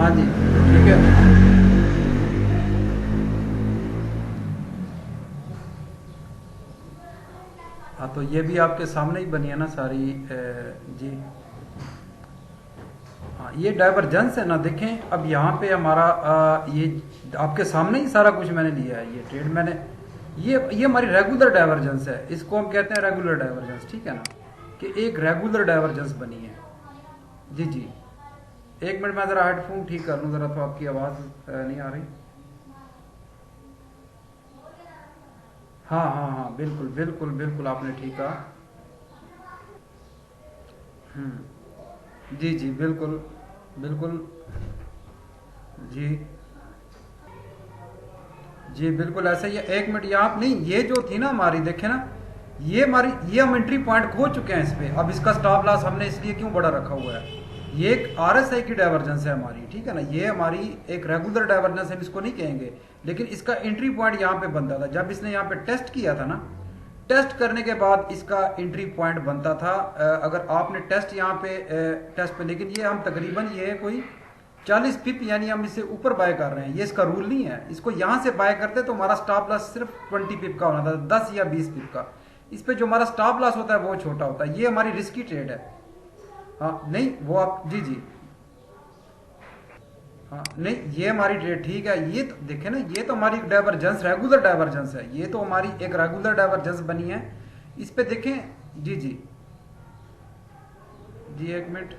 हाँ जी ठीक है। हाँ तो ये भी आपके सामने ही बनी है ना सारी जी। हाँ ये डाइवर्जेंस है ना, देखें अब यहाँ पे हमारा ये आपके सामने ही सारा कुछ मैंने लिया है, ये ट्रेड मैंने, ये हमारी रेगुलर डाइवर्जेंस है, इसको हम कहते हैं रेगुलर डाइवर्जेंस, ठीक है ना, कि एक रेगुलर डाइवर्जेंस बनी है। जी जी। एक मिनट मैं ज़रा हेडफोन ठीक कर लूँ ज़रा, तो आपकी आवाज़ नहीं आ रही। हाँ हाँ हाँ बिल्कुल बिल्कुल बिल्कुल, आपने ठीक कहा। जी जी बिल्कुल बिल्कुल। जी जी बिल्कुल ऐसा ही है। एक मिनट, ये आप नहीं, ये जो थी ना हमारी, देखे ना, ये हमारी, ये हम एंट्री पॉइंट खो चुके हैं इस पे। अब इसका स्टॉप लॉस हमने इसलिए क्यों बड़ा रखा हुआ है, ये एक आरएसआई की डाइवर्जेंस है हमारी, ठीक है ना, ये हमारी एक रेगुलर डाइवर्जेंस हम इसको नहीं कहेंगे, लेकिन इसका एंट्री पॉइंट यहाँ पे बनता था जब इसने यहाँ पे टेस्ट किया था ना। टेस्ट करने के बाद इसका एंट्री पॉइंट बनता था। अगर आपने टेस्ट यहाँ पे टेस्ट पे, लेकिन ये हम तकरीबन ये कोई 40 पिप, यानी हम इससे ऊपर बाय कर रहे हैं, ये इसका रूल नहीं है। इसको यहाँ से बाय करते तो हमारा स्टॉप लॉस सिर्फ 20 पिप का होना था, 10 या 20 पिप का। इस पे जो हमारा स्टॉप लॉस होता है वो छोटा होता है, ये हमारी रिस्की ट्रेड है। हाँ नहीं वो आप जी जी। हाँ नहीं ये हमारी ट्रेड ठीक है, ये तो देखे ना, ये तो हमारी डाइवर्जेंस रेगुलर डाइवर्जेंस है, ये तो हमारी एक रेगुलर डाइवर्जेंस बनी है। इस पे देखें। जी जी। जी एक मिनट।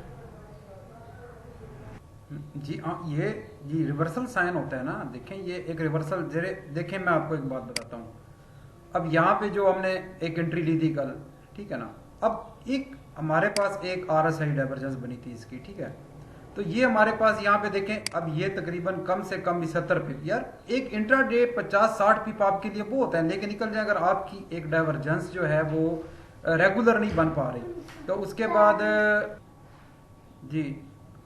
जी हाँ ये जी रिवर्सल साइन होता है ना, देखें ये एक रिवर्सल, जरे देखें मैं आपको एक बात बताता हूँ। अब यहाँ पे जो हमने एक एंट्री ली थी कल, ठीक है ना, अब एक हमारे पास एक आरएसआई डाइवर्जेंस बनी थी इसकी, ठीक है। तो ये हमारे पास यहाँ पे देखें, अब ये तकरीबन कम से कम 70 पिप, यार एक इंट्रा डे 50-60 पिप आपके लिए वो होता है, लेकिन निकल जाए अगर आपकी एक डाइवर्जेंस जो है वो रेगुलर नहीं बन पा रही, तो उसके बाद जी।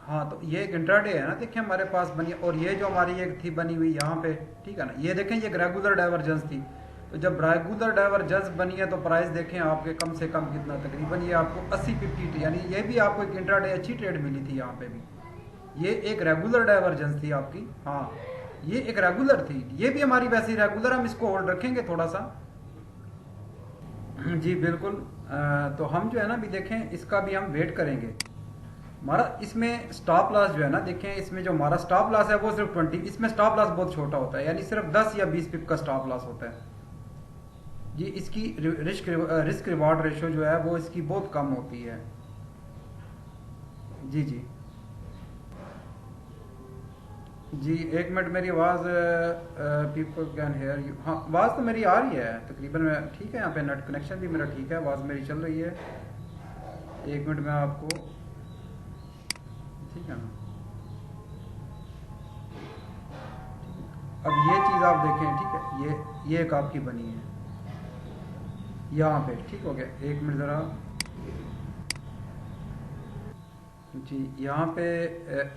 हाँ तो ये एक इंट्राडे है ना, देखिए हमारे पास बनी, और ये जो हमारी एक थी बनी हुई यहाँ पे, ठीक है ना, ये देखें ये एक रेगुलर डाइवर्जेंस थी। तो जब रेगुलर डाइवर्जेंस बनी है तो प्राइस देखें आपके कम से कम कितना, तकरीबन ये आपको 80 पिप की, यानी ये भी आपको एक इंट्राडे अच्छी ट्रेड मिली थी यहाँ पे भी। ये एक रेगुलर डाइवर्जेंस थी आपकी, हाँ ये एक रेगुलर थी, ये भी हमारी वैसी रेगुलर, हम इसको होल्ड रखेंगे थोड़ा सा। जी बिल्कुल। तो हम जो है ना अभी देखें, इसका भी हम वेट करेंगे। हमारा इसमें स्टॉप लॉस जो है ना, देखें इसमें जो हमारा स्टॉप लॉस है वो सिर्फ 20, इसमें स्टॉप लॉस बहुत छोटा होता है, यानी सिर्फ 10 या 20 पिप का स्टॉप लॉस होता है। जी इसकी रिस्क रिवॉर्ड रेशो जो है वो इसकी बहुत कम होती है। जी जी। जी एक मिनट, मेरी आवाज़, पीपल कैन हेयर यू, हाँ आवाज़ तो मेरी आ रही है तकरीबन, मैं ठीक है, यहाँ पे नेट कनेक्शन भी मेरा ठीक है, आवाज़ मेरी चल रही है। एक मिनट मैं आपको, ठीक है ना, अब ये चीज़ आप देखें, ठीक है, ये एक आपकी बनी है यहाँ पे, ठीक हो गया, एक मिनट ज़रा। जी यहाँ पे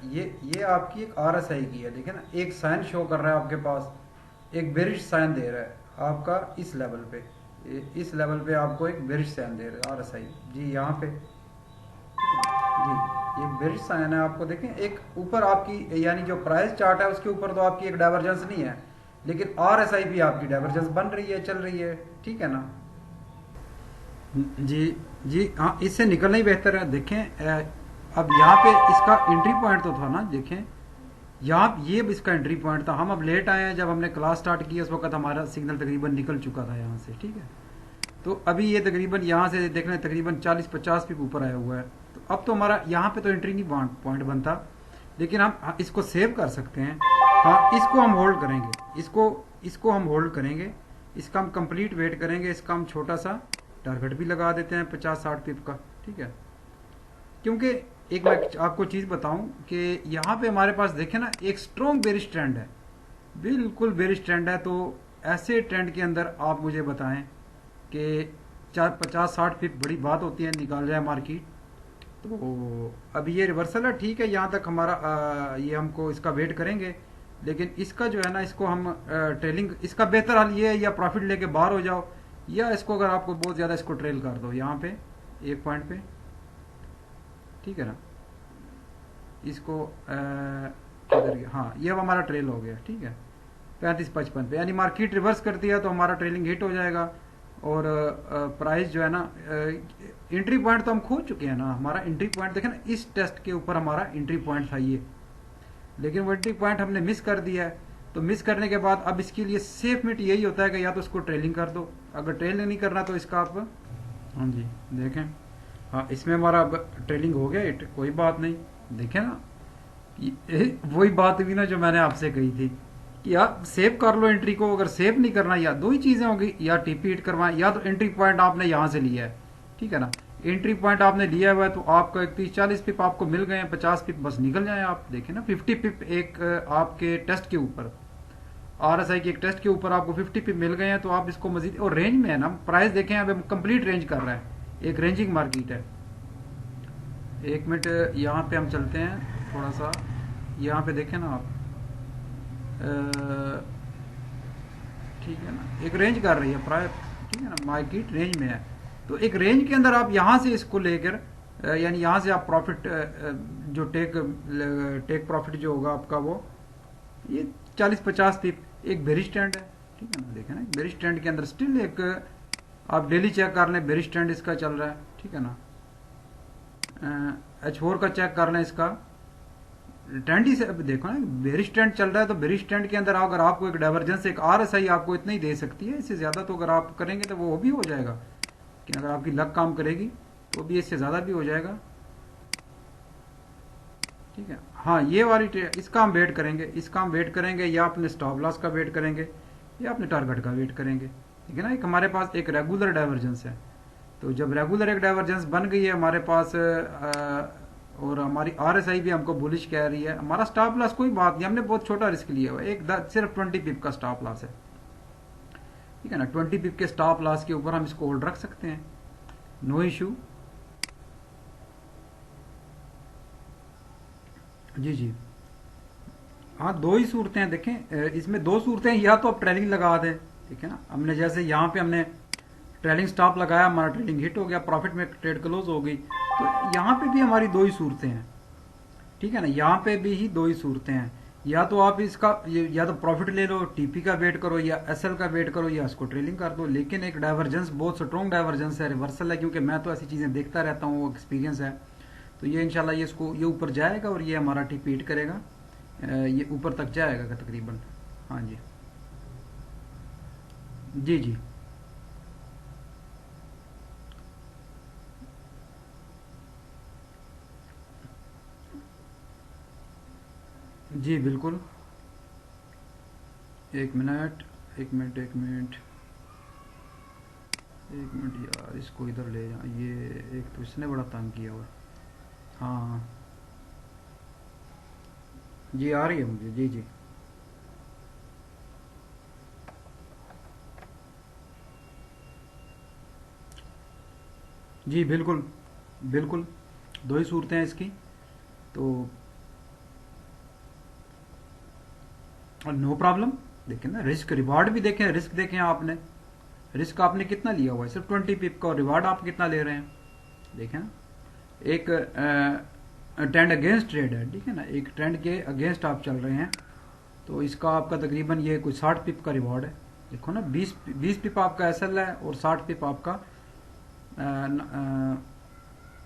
ये आपकी एक आरएसआई की है, देखिए ना, एक साइन शो कर रहा है आपके पास, एक बेरिश साइन दे रहा है आपका इस लेवल पे, इस लेवल पे आपको एक बेरिश साइन दे रहा है आरएसआई, जी यहाँ पे, जी ये बेरिश साइन है आपको, देखें एक ऊपर आपकी, यानी जो प्राइस चार्ट है उसके ऊपर तो आपकी एक डाइवर्जेंस नहीं है, लेकिन आरएसआई भी आपकी डाइवर्जेंस बन रही है, चल रही है, ठीक है ना। जी जी हाँ इससे निकलना ही बेहतर है। देखें अब यहाँ पे इसका एंट्री पॉइंट तो था ना, देखें यहाँ ये भी इसका एंट्री पॉइंट था, हम अब लेट आए हैं, जब हमने क्लास स्टार्ट की उस वक्त हमारा सिग्नल तकरीबन निकल चुका था यहाँ से, ठीक है। तो अभी ये तकरीबन यहाँ से देख रहे हैं तकरीबन 40-50 भी ऊपर आया हुआ है, तो अब तो हमारा यहाँ पे तो एंट्री नहीं पॉइंट बनता, लेकिन हम इसको सेव कर सकते हैं। हाँ इसको हम होल्ड करेंगे, इसको इसको हम होल्ड करेंगे, इसका हम कंप्लीट वेट करेंगे, इसका हम छोटा सा टारगेट भी लगा देते हैं 50-60 पिप का, ठीक है। क्योंकि एक मैं आपको चीज़ बताऊं कि यहाँ पे हमारे पास देखें ना एक स्ट्रॉन्ग बेरिश ट्रेंड है, बिल्कुल बेरिश ट्रेंड है, तो ऐसे ट्रेंड के अंदर आप मुझे बताएं कि 50-60 पिप बड़ी बात होती है, निकाल जाए मार्केट। तो अभी ये रिवर्सल है, ठीक है, यहाँ तक हमारा ये हमको इसका वेट करेंगे, लेकिन इसका जो है ना, इसको हम ट्रेलिंग, इसका बेहतर हल ये है या प्रॉफिट लेके बाहर हो जाओ, या इसको अगर आपको बहुत ज़्यादा इसको ट्रेल कर दो यहाँ पे एक पॉइंट पे, ठीक है ना, इसको किधर गया, हाँ ये अब हमारा ट्रेल हो गया, ठीक है 35-55 पे, यानी मार्केट रिवर्स करती है तो हमारा ट्रेलिंग हिट हो जाएगा। और प्राइस जो है ना, एंट्री पॉइंट तो हम खो चुके हैं ना, हमारा एंट्री पॉइंट देखें ना, इस टेस्ट के ऊपर हमारा एंट्री पॉइंट था ये, लेकिन वो एंट्री पॉइंट हमने मिस कर दिया है। तो मिस करने के बाद अब इसके लिए सेफ मिट यही होता है कि या तो इसको ट्रेलिंग कर दो, अगर ट्रेलिंग नहीं करना तो इसका आप, हाँ जी देखें, हाँ इसमें हमारा अब ट्रेलिंग हो गया हिट, कोई बात नहीं। देखें ना, वही बात हुई ना जो मैंने आपसे कही थी कि यार सेव कर लो एंट्री को, अगर सेव नहीं करना या दो ही चीजें होंगी, या टीपी हिट करवाएं या तो एंट्री पॉइंट आपने यहां से लिया है, ठीक है ना, एंट्री पॉइंट आपने लिया हुआ है तो आपका 31-40 पिप आपको मिल गए हैं, 50 पिप बस निकल जाए आप। देखें ना 50 पिप एक आपके टेस्ट के ऊपर, आरएसआई के एक टेस्ट के ऊपर आपको 50 पिप मिल गए हैं, तो आप इसको मजीद, और रेंज में है ना, प्राइस देखें अब कंप्लीट रेंज कर रहा है, एक रेंजिंग मार्केट है। एक मिनट यहाँ पे हम चलते हैं थोड़ा सा, यहाँ पे देखें ना आप, ठीक है ना, एक रेंज कर रही है प्राय, ठीक है ना, मार्केट रेंज में है। तो एक रेंज के अंदर आप यहाँ से इसको लेकर, यानी यहाँ से आप प्रॉफिट, जो टेक प्रॉफिट जो होगा आपका वो ये 40-50 पिप एक बेरी स्टैंड है, ठीक है ना, देखें ना बेरी स्टैंड के अंदर स्टिल एक, आप डेली चेक कर लें बेरी स्टैंड इसका चल रहा है, ठीक है ना, H4 का चेक कर लें इसका ट्रेंड ही से, अब देखो ना बेरी स्टैंड चल रहा है, तो बेरी स्टैंड के अंदर अगर आपको एक डाइवर्जेंस, एक आरएसआई आपको इतना ही दे सकती है, इससे ज्यादा तो अगर आप करेंगे तो वो भी हो जाएगा, लेकिन अगर आपकी लक काम करेगी तो भी इससे ज्यादा भी हो जाएगा, ठीक है। हाँ ये वाली इसका हम वेट करेंगे, इसका हम वेट करेंगे, या अपने स्टॉप लॉस का वेट करेंगे या अपने टारगेट का वेट करेंगे, ठीक है ना। एक हमारे पास एक रेगुलर डाइवर्जेंस है, तो जब रेगुलर एक डाइवर्जेंस बन गई है हमारे पास, और हमारी आरएसआई भी हमको बुलिश कह रही है, हमारा स्टॉप लॉस कोई बात नहीं, हमने बहुत छोटा रिस्क लिया हुआ है, सिर्फ 20 पिप का स्टॉप लॉस है, ठीक है ना, 20 पिप के स्टॉप लॉस के ऊपर हम इसको होल्ड रख सकते हैं, नो इशू। जी जी, हाँ दो ही सूरतें हैं, देखें इसमें दो सूरतें हैं, या तो आप ट्रेलिंग लगा दें, ठीक है ना, हमने जैसे यहाँ पे हमने ट्रेलिंग स्टॉप लगाया, हमारा ट्रेलिंग हिट हो गया, प्रॉफिट में ट्रेड क्लोज हो गई, तो यहाँ पे भी हमारी दो ही सूरतें हैं, ठीक है ना, यहाँ पे भी ही दो ही सूरतें हैं, या तो आप इसका या तो प्रॉफिट ले लो, टीपी का वेट करो, या एसएल का वेट करो, या इसको ट्रेलिंग कर दो। लेकिन एक डाइवर्जेंस, बहुत स्ट्रॉन्ग डाइवर्जेंस है, रिवर्सल है, क्योंकि मैं तो ऐसी चीजें देखता रहता हूँ, वो एक्सपीरियंस है। तो ये इंशाल्लाह ये इसको ये ऊपर जाएगा और ये हमारा टीपी हिट करेगा, ये ऊपर तक जाएगा तकरीबन। हाँ जी जी जी जी बिल्कुल। एक मिनट एक मिनट एक मिनट एक मिनट यार, इसको इधर ले जा, ये एक तो इसने बड़ा तंग किया हुआ है। हाँ हाँ जी आ रही है मुझे, जी जी जी बिल्कुल बिल्कुल, दो ही सूरतें हैं इसकी, तो नो प्रॉब्लम। देखें ना रिस्क रिवार्ड भी देखें, रिस्क देखें आपने, रिस्क आपने कितना लिया हुआ है, सिर्फ 20 पिप का, और रिवार्ड आप कितना ले रहे हैं, देखें ना, एक ट्रेंड अगेंस्ट ट्रेड है, ठीक है ना, एक ट्रेंड के अगेंस्ट आप चल रहे हैं, तो इसका आपका तकरीबन ये कुछ 60 पिप का रिवॉर्ड है। देखो ना 20 पिप आपका एसएल है और 60 पिप आपका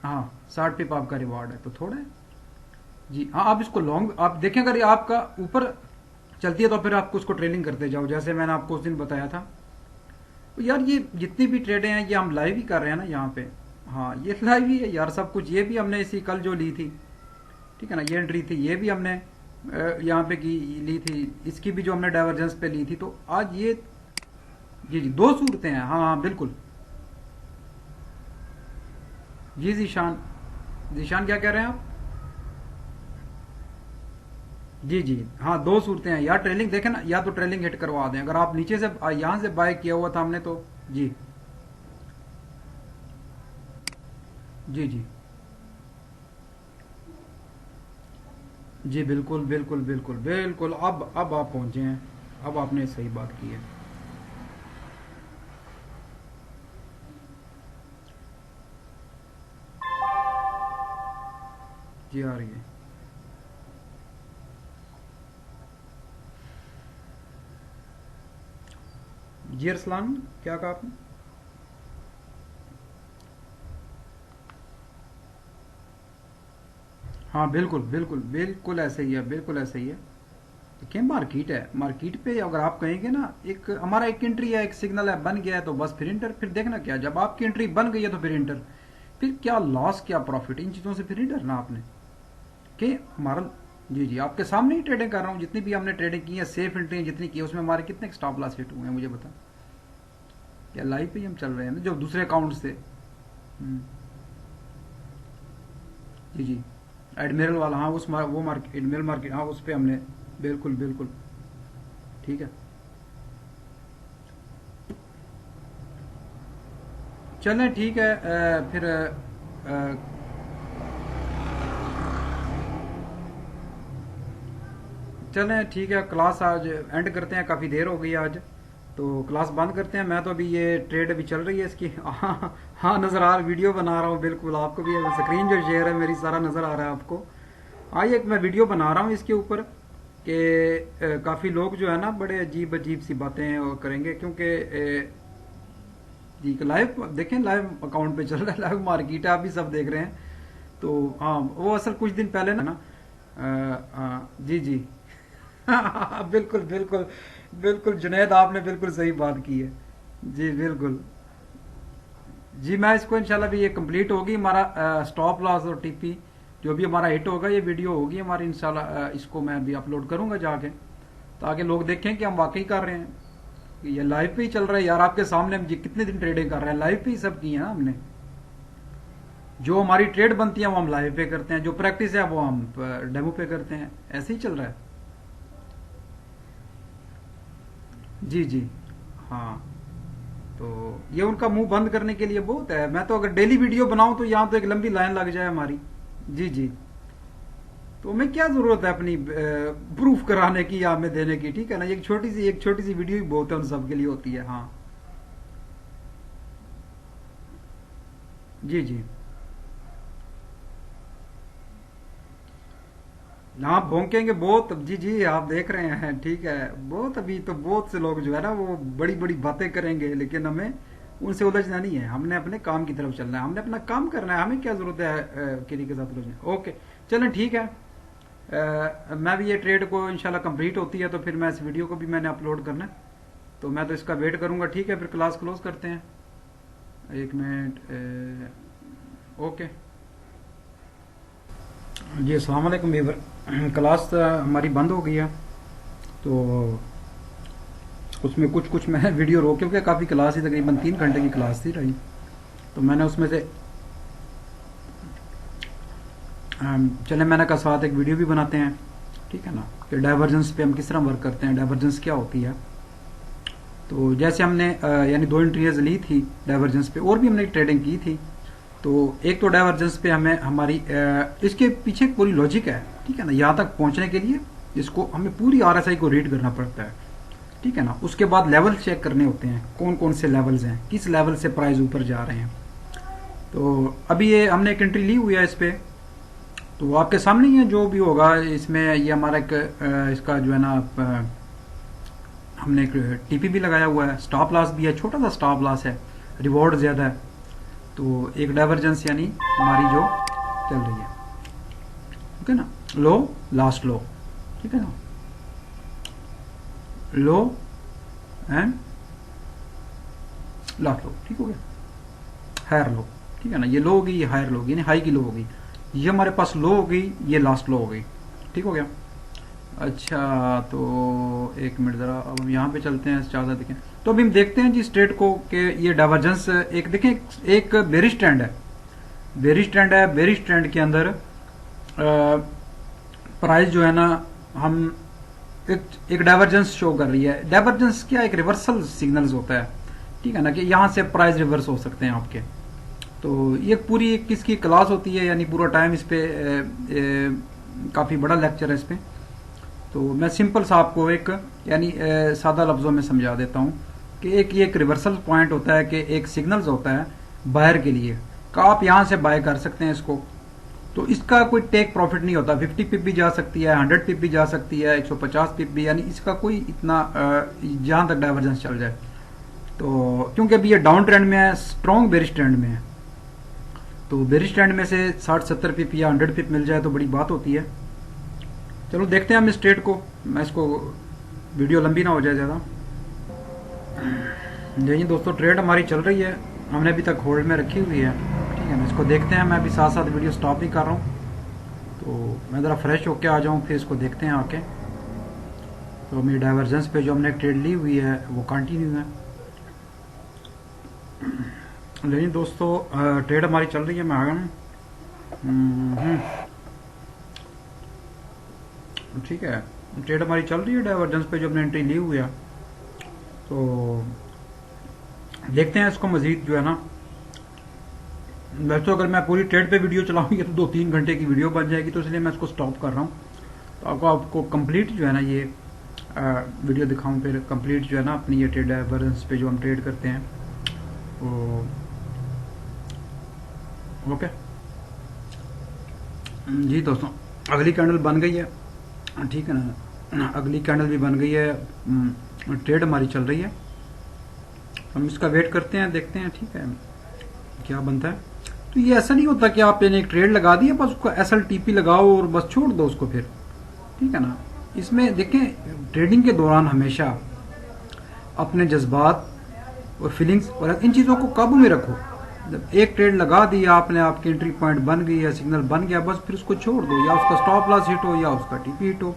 हाँ 60 पिप आपका रिवॉर्ड है, तो थोड़ा है जी। हाँ आप इसको लॉन्ग आप देखें, अगर ये आपका ऊपर चलती है तो फिर आपको उसको ट्रेलिंग करते जाओ, जैसे मैंने आपको उस दिन बताया था। तो यार ये जितनी भी ट्रेडें हैं ये हम लाइव ही कर रहे हैं ना यहाँ पे, हाँ ये लाइव ही है यार सब कुछ, ये भी हमने इसी कल जो ली थी, ठीक है ना, ये एंट्री थी, ये भी हमने यहाँ पे की ली थी, इसकी भी जो हमने डाइवर्जेंस पे ली थी, तो आज ये जी जी दो सूरतें हैं, हाँ हाँ बिल्कुल। जी जीशान, जीशान क्या कह रहे हैं आप? जी जी हाँ दो सूरतें हैं, या ट्रेलिंग देखें ना, या तो ट्रेलिंग हिट करवा दें, अगर आप नीचे से यहाँ से बाय किया हुआ था हमने तो जी जी जी जी बिल्कुल बिल्कुल बिल्कुल बिल्कुल, अब आप पहुंचे हैं, अब आपने सही बात की है। जी आ रही है, जी अरसलान, क्या कहा आपने? हाँ बिल्कुल बिल्कुल बिल्कुल ऐसे ही है, बिल्कुल ऐसे ही है। देखिए मार्केट है, मार्केट पे अगर आप कहेंगे ना, एक हमारा एक एंट्री है, एक सिग्नल है, बन गया है तो बस फिर इंटर, फिर देखना क्या, जब आपकी एंट्री बन गई है तो फिर इंटर, फिर क्या लॉस क्या प्रॉफिट, इन चीज़ों से फिर नहीं डरना आपने कि हमारा। जी जी, आपके सामने ही ट्रेडिंग कर रहा हूँ, जितनी भी हमने ट्रेडिंग की है, सेफ एंट्री जितनी की है, उसमें हमारे कितने स्टॉप लॉस हिट हुए हैं मुझे बता। क्या लाइव पे ही हम चल रहे हैं ना जो दूसरे अकाउंट से। जी जी, एडमिरल वाला, हाँ वो मार्केट, एडमिरल मार्केट, हाँ उस पे हमने, बिल्कुल बिल्कुल, ठीक है। चलें ठीक है, फिर चलें ठीक है, क्लास आज एंड करते हैं, काफ़ी देर हो गई आज, तो क्लास बंद करते हैं। मैं तो अभी ये ट्रेड अभी चल रही है इसकी, हाँ हाँ नज़र आ रहा, वीडियो बना रहा हूँ, बिल्कुल आपको भी स्क्रीन जो शेयर है मेरी सारा नज़र आ रहा है आपको। आइए, एक मैं वीडियो बना रहा हूँ इसके ऊपर कि काफ़ी लोग जो है ना बड़े अजीब अजीब सी बातें वो करेंगे, क्योंकि जी लाइव देखें, लाइव अकाउंट पे चल रहा है, लाइव मार्केट है, आप भी सब देख रहे हैं। तो हाँ, वो असल कुछ दिन पहले ना, जी जी बिल्कुल बिल्कुल बिल्कुल जुनैद, आपने बिल्कुल सही बात की है। जी बिल्कुल। जी मैं इसको इंशाल्लाह भी, ये कंप्लीट होगी हमारा स्टॉप लॉस और टीपी, जो भी हमारा हिट होगा, ये वीडियो होगी हमारी इंशाल्लाह, इसको मैं भी अपलोड करूंगा जाके, ताकि लोग देखें कि हम वाकई कर रहे हैं। ये लाइव पे ही चल रहा है यार, आपके सामने हम जी कितने दिन ट्रेडिंग कर रहे हैं, लाइव पे ही सब की है ना हमने। जो हमारी ट्रेड बनती है वो हम लाइव पे करते हैं, जो प्रैक्टिस है वो हम डेमो पे करते हैं, ऐसे ही चल रहा है। जी जी, हाँ। तो ये उनका मुंह बंद करने के लिए बहुत है, मैं तो अगर डेली वीडियो बनाऊं तो यहाँ तो एक लंबी लाइन लग जाए हमारी। जी जी, तो हमें क्या जरूरत है अपनी प्रूफ कराने की या हमें देने की, ठीक है ना, एक छोटी सी वीडियो ही बहुत है, उन सब के लिए होती है। हाँ जी जी, हाँ भौंकेंगे बहुत, जी जी आप देख रहे हैं, ठीक है। बहुत अभी तो बहुत से लोग जो है ना वो बड़ी बड़ी बातें करेंगे, लेकिन हमें उनसे उलझना नहीं है, हमने अपने काम की तरफ चलना है, हमने अपना काम करना है, हमें क्या जरूरत है किसी के साथ उलझने। ओके, चलें ठीक है। मैं भी ये ट्रेड को इंशाल्लाह कंप्लीट होती है तो फिर मैं इस वीडियो को भी मैंने अपलोड करना है, तो मैं तो इसका वेट करूंगा, ठीक है। फिर क्लास क्लोज करते हैं, एक मिनट। ओके जी, अस्सलाम वालेकुम वीवर। क्लास हमारी बंद हो गई है, तो उसमें कुछ कुछ मैं वीडियो रोक, क्योंकि काफ़ी क्लास ही तकरीबन 3 घंटे की क्लास थी रही, तो मैंने उसमें से चले मैंने कहा साथ एक वीडियो भी बनाते हैं, ठीक है ना, कि डाइवर्जेंस पे हम किस तरह वर्क करते हैं, डाइवर्जेंस क्या होती है। तो जैसे हमने यानी 2 एंट्रीज ली थी डाइवर्जेंस पे, और भी हमने ट्रेडिंग की थी। तो एक तो डाइवर्जेंस पे हमें हमारी इसके पीछे पूरी लॉजिक है, ठीक है ना, यहाँ तक पहुंचने के लिए इसको हमें पूरी आरएसआई को रीड करना पड़ता है, ठीक है ना। उसके बाद लेवल चेक करने होते हैं, कौन कौन से लेवल्स हैं, किस लेवल से प्राइस ऊपर जा रहे हैं। तो अभी ये हमने एक एंट्री ली हुई है इस पे, तो आपके सामने ही है जो भी होगा इसमें। ये हमारा एक इसका जो है ना, हमने एक टीपी भी लगाया हुआ है, स्टॉप लॉस भी है, छोटा सा स्टॉप लॉस है, रिवॉर्ड ज्यादा है। तो एक डाइवर्जेंस यानी हमारी जो चल रही है, ठीक है ना, लो लास्ट लो, ठीक है ना, लो एंड लास्ट लो, ठीक हो गया, हायर लो, ठीक है ना, ये लो होगी, ये हायर लो होगी, यानी हाई की लो होगी, ये हमारे पास लो हो गई, ये लास्ट लो हो गई, ठीक हो गया। अच्छा, तो एक मिनट जरा, अब हम यहाँ पे चलते हैं, ज़्यादा देखें तो अभी हम देखते हैं जी स्ट्रेट को कि ये डाइवर्जेंस एक देखें, एक बेरिश ट्रेंड है, बेरिश ट्रेंड है, बेरिश ट्रेंड के अंदर प्राइस जो है ना, हम एक डाइवर्जेंस शो कर रही है। डाइवर्जेंस क्या, एक रिवर्सल सिग्नल्स होता है, ठीक है ना, कि यहाँ से प्राइस रिवर्स हो सकते हैं आपके। तो ये पूरी एक किसकी क्लास होती है, यानी पूरा टाइम इस पे काफ़ी बड़ा लेक्चर है इस पे। तो मैं सिंपल सा आपको एक यानी सादा लफ्ज़ों में समझा देता हूँ कि एक ये एक रिवर्सल पॉइंट होता है, कि एक सिग्नल्स होता है बायर के लिए का, आप यहाँ से बाय कर सकते हैं इसको। तो इसका कोई टेक प्रॉफिट नहीं होता, 50 पिप भी जा सकती है, 100 पिप भी जा सकती है, 150 पिप भी, यानी इसका कोई इतना जहाँ तक डाइवर्जेंस चल जाए। तो क्योंकि अभी ये डाउन ट्रेंड में है, स्ट्रॉन्ग बेरिश ट्रेंड में है, तो बेरिश ट्रेंड में से 60-70 पिप या 100 पिप मिल जाए तो बड़ी बात होती है। चलो देखते हैं हम इस ट्रेड को, मैं इसको वीडियो लंबी ना हो जाए ज़्यादा। जी दोस्तों, ट्रेड हमारी चल रही है, हमने अभी तक होल्ड में रखी हुई है, ठीक है ना। इसको देखते हैं, मैं अभी साथ साथ वीडियो स्टॉप भी कर रहा हूँ, तो मैं ज़रा फ्रेश होके आ जाऊँ, फिर इसको देखते हैं आके। तो मेरी डाइवर्जेंस पे जो हमने एक ट्रेड ली हुई है वो कंटिन्यू है। लेकिन दोस्तों ट्रेड हमारी चल रही है, मैं आ गया हूँ, ठीक है। ट्रेड हमारी चल रही है डाइवर्जेंस पे जो हमने एंट्री ली हुई है, तो देखते हैं इसको मजीद जो है ना। वैसे तो अगर मैं पूरी ट्रेड पे वीडियो चलाऊंगी तो 2-3 घंटे की वीडियो बन जाएगी, तो इसलिए मैं इसको स्टॉप कर रहा हूँ। तो आपको कंप्लीट जो है ना ये वीडियो दिखाऊं, फिर कंप्लीट जो है ना अपनी ये ट्रेड डाइवर्जेंस पे जो हम ट्रेड करते हैं वो। ओके जी दोस्तों, अगली कैंडल बन गई है, ठीक है ना, अगली कैंडल भी बन गई है, ट्रेड हमारी चल रही है, हम इसका वेट करते हैं, देखते हैं, ठीक है क्या बनता है। तो ये ऐसा नहीं होता कि आपने एक ट्रेड लगा दी है बस उसको SLTP लगाओ और बस छोड़ दो उसको फिर, ठीक है ना। इसमें देखें, ट्रेडिंग के दौरान हमेशा अपने जज्बात और फीलिंग्स और इन चीज़ों को काबू में रखो। जब एक ट्रेड लगा दी आपने, आपकी एंट्री पॉइंट बन गई है, सिग्नल बन गया, बस फिर उसको छोड़ दो, या उसका स्टॉप लॉस हिट हो या उसका TP हिट हो।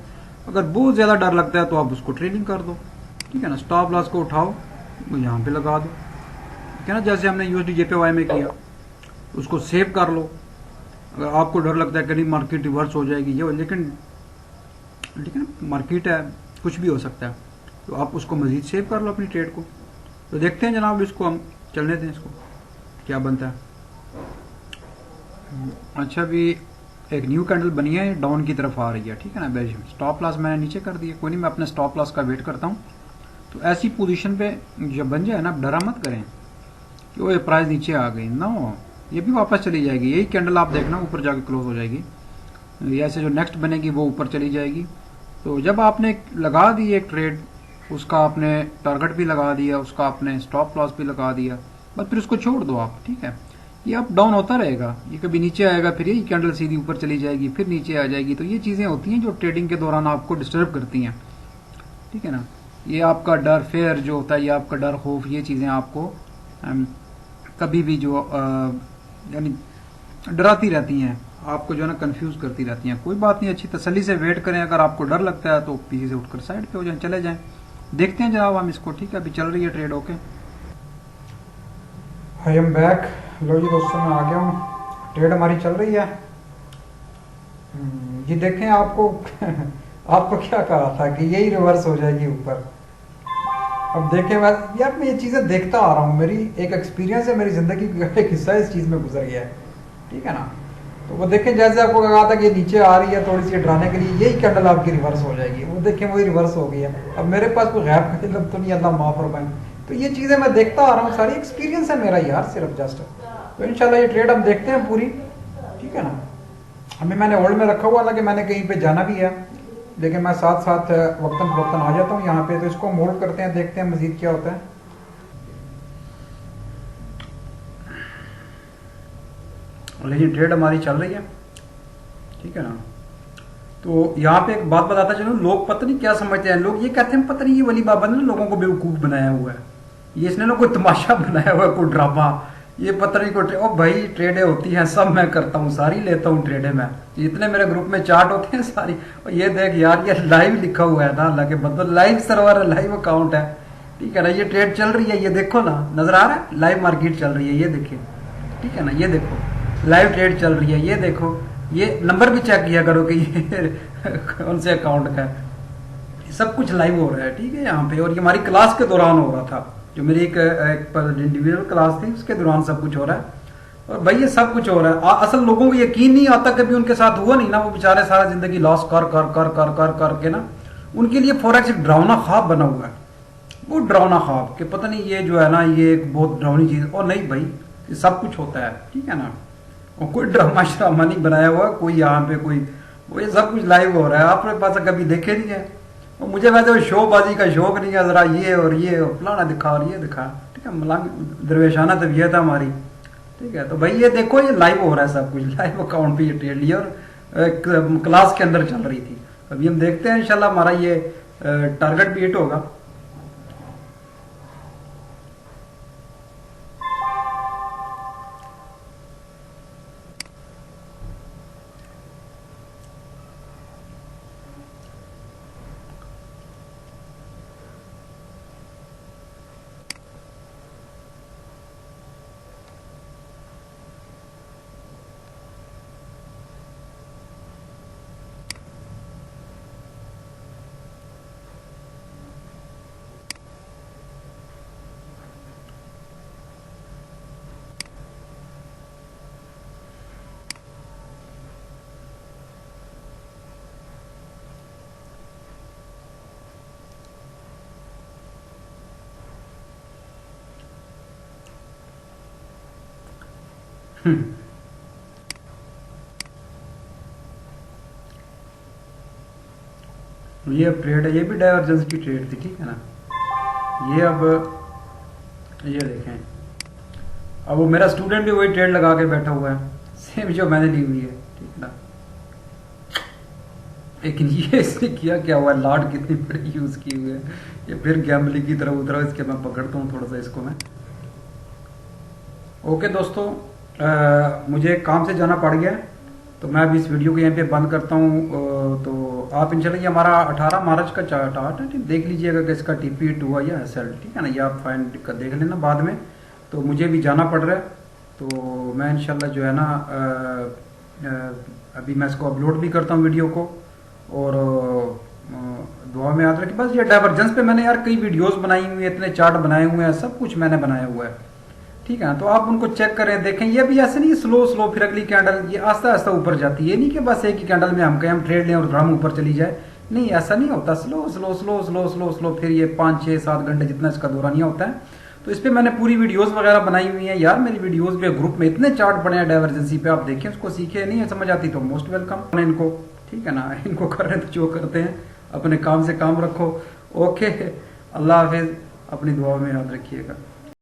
अगर बहुत ज़्यादा डर लगता है तो आप उसको ट्रेलिंग कर दो, ठीक है ना। स्टॉप लॉस को उठाओ, वो यहाँ पे लगा दो, ठीक है ना, जैसे हमने USD JPY में किया, उसको सेव कर लो। अगर आपको डर लगता है कि नहीं मार्केट रिवर्स हो जाएगी ये, लेकिन ठीक है ना, मार्केट है, कुछ भी हो सकता है, तो आप उसको मजीद सेव कर लो अपनी ट्रेड को। तो देखते हैं जनाब, इसको हम चलने दें, इसको क्या बनता है। अच्छा, अभी एक न्यू कैंडल बनी है, डाउन की तरफ आ रही है, ठीक है ना। बेरिश में स्टॉप लॉस मैंने नीचे कर दिया, कोई नहीं, मैं अपने स्टॉप लॉस का वेट करता हूँ। तो ऐसी पोजीशन पे जब बन जाए ना, डरा मत करें कि वो प्राइस नीचे आ गई ना, हो ये भी वापस चली जाएगी। यही कैंडल आप देखना ऊपर जाके क्लोज हो जाएगी, ऐसे जो नेक्स्ट बनेगी वो ऊपर चली जाएगी। तो जब आपने लगा दी एक ट्रेड, उसका आपने टारगेट भी लगा दिया, उसका आपने स्टॉप लॉस भी लगा दिया, बस फिर उसको छोड़ दो आप, ठीक है। ये अप डाउन होता रहेगा, ये कभी नीचे आएगा, फिर यही कैंडल सीधी ऊपर चली जाएगी, फिर नीचे आ जाएगी। तो ये चीजें होती हैं जो ट्रेडिंग के दौरान आपको डिस्टर्ब करती हैं, ठीक है ना। ये आपका डर, फेयर जो होता है, ये आपका डर, खौफ, ये चीजें आपको कभी भी जो यानी डराती रहती हैं, आपको जो है ना कंफ्यूज करती रहती हैं। कोई बात नहीं, अच्छी तसल्ली से वेट करें। अगर आपको डर लगता है तो पीछे से उठकर साइड पे हो जाएं, चले जाएं। देखते हैं जनाब हम इसको, ठीक है। अभी चल रही है trade, okay. I am back. लो जी दोस्तों, मैं आ गया हूँ, ट्रेड हमारी चल रही है। ये देखें, आपको आपको क्या कहा था कि यही रिवर्स हो जाएगी ऊपर। अब देखें, यार मैं ये चीज़ें देखता आ रहा हूँ, मेरी एक एक्सपीरियंस है, मेरी ज़िंदगी का एक हिस्सा इस चीज़ में गुजर गया है, ठीक है ना। तो वो देखें, जैसे आपको कहा था कि नीचे आ रही है थोड़ी सी डराने के लिए, यही कैंडल आपकी रिवर्स हो जाएगी, वो देखें वही रिवर्स हो गई है। अब मेरे पास कोई गैब का इल्म तो नहीं, अल्लाह माफ़ फरमाए। तो ये चीज़ें मैं देखता आ रहा हूँ, सारी एक्सपीरियंस है मेरा यार, सिर्फ जस्ट। तो इंशाल्लाह ये ट्रेड हम देखते हैं पूरी, ठीक है ना। अभी मैंने होल्ड में रखा हुआ, हालांकि मैंने कहीं पे जाना भी है, लेकिन मैं साथ साथ वक्तन फवक्तन आ जाता हूँ यहाँ पे। तो इसको मोल्ड करते हैं, देखते हैं मजीद क्या होता है। लेकिन ट्रेड हमारी चल रही है, ठीक है ना। तो यहाँ पे एक बात बताता चलो, लोग पता नहीं क्या समझते हैं, लोग ये कहते हैं पता नहीं ये वली बाबा ने लोगों को बेवकूफ बनाया हुआ है, ये इसने ना कोई तमाशा बनाया हुआ है, कोई ड्रामा, ये पता नहीं कोई। ओ भाई, ट्रेडें होती हैं, सब मैं करता हूँ, सारी लेता हूँ ट्रेडें मैं, जितने मेरे ग्रुप में चार्ट होते हैं सारी। और ये देख यार, ये लाइव लिखा हुआ है ना, अल्लाह के बंदो, लाइव सर्वर है, लाइव अकाउंट है, ठीक है ना। ये ट्रेड चल रही है, ये देखो ना, नजर आ रहा है, लाइव मार्केट चल रही है, ये देखिए, ठीक है ना। ये देखो लाइव ट्रेड चल रही है, ये देखो, ये नंबर भी चेक किया करो कि ये कौन से अकाउंट का है। सब कुछ लाइव हो रहा है, ठीक है यहाँ पे। और ये हमारी क्लास के दौरान हो रहा था, जो मेरी एक इंडिविजुअल क्लास थी, उसके दौरान सब कुछ हो रहा है। और भाई ये सब कुछ हो रहा है, असल लोगों को यकीन नहीं आता, कभी उनके साथ हुआ नहीं ना, वो बेचारे सारा जिंदगी लॉस कर कर कर कर कर कर के ना, उनके लिए फॉरेक्स एक डरावना ख्वाब बना हुआ है। वो डरावना ख्वाब कि पता नहीं ये जो है ना, ये एक बहुत डरावनी चीज। और नहीं भाई, ये सब कुछ होता है, ठीक है ना। और कोई ड्रामा श्रामा नहीं बनाया हुआ कोई यहाँ पे, कोई वो, ये सब कुछ लाइव हो रहा है, आपने पास कभी देखे नहीं है। और मुझे वैसे शोबाजी का शौक नहीं है, जरा ये और फलाना दिखा और ये दिखा, ठीक ठीक है, मलांग दरवेशाना तबीयत है हमारी। ठीक है, तो भाई ये देखो ये लाइव हो रहा है सब कुछ, लाइव अकाउंट पे ये ट्रेड लिया और क्लास के अंदर चल रही थी। अभी हम देखते हैं इंशाल्लाह हमारा ये टारगेट भी हिट होगा। ये अब ट्रेड है, ये भी डाइवर्जेंस की ट्रेड थी, ठीक है ना। ये अब ये देखें, अब वो मेरा स्टूडेंट भी वही ट्रेड लगा के बैठा हुआ है, सेम जो मैंने ली हुई है, ठीक है ना। लेकिन ये इसने किया क्या हुआ है, लॉट कितनी बड़ी यूज की हुई है, ये फिर गैम्बलिंग की तरफ उतरा। इसके मैं पकड़ता हूँ थोड़ा सा इसको मैं। ओके दोस्तों, मुझे काम से जाना पड़ गया, तो मैं अभी इस वीडियो को यहीं पे बंद करता हूँ। तो आप इंशाल्लाह, ये हमारा 18 मार्च का चार्ट है, ठीक, देख लीजिएगा कि इसका टीपी हिट हुआ या एसएल, ठीक है ना। ये आप फाइंड कर देख लेना बाद में। तो मुझे भी जाना पड़ रहा है, तो मैं इंशाल्लाह जो है ना अभी मैं इसको अपलोड भी करता हूँ वीडियो को। और दुआ में याद रखें। बस ये डाइवर्जेंस पे मैंने यार कई वीडियोस बनाई हुई है, इतने चार्ट बनाए हुए हैं, सब कुछ मैंने बनाया हुआ है, ठीक है ना। तो आप उनको चेक करें, देखें। ये भी ऐसे नहीं स्लो स्लो, फिर अगली कैंडल ये आस्ता आस्ता ऊपर जाती है। ये नहीं कि बस एक ही कैंडल में हम कहें हम ट्रेड लें और धड़ाम ऊपर चली जाए, नहीं, ऐसा नहीं होता। Slow slow slow slow slow slow, फिर ये 5 6 7 घंटे जितना इसका दौरानिया होता है। तो इस पर मैंने पूरी वीडियोस वगैरह बनाई हुई है यार। मेरी वीडियोस पे ग्रुप में इतने चार्ट बने हैं डाइवर्जेंसी पे, आप देखें, उसको सीखे। नहीं है समझ आती तो मोस्ट वेलकम इनको, ठीक है ना। इनको कर रहे हैं तो जो करते हैं, अपने काम से काम रखो। ओके, अल्लाह हाफिज, अपनी दुआ में याद रखिएगा।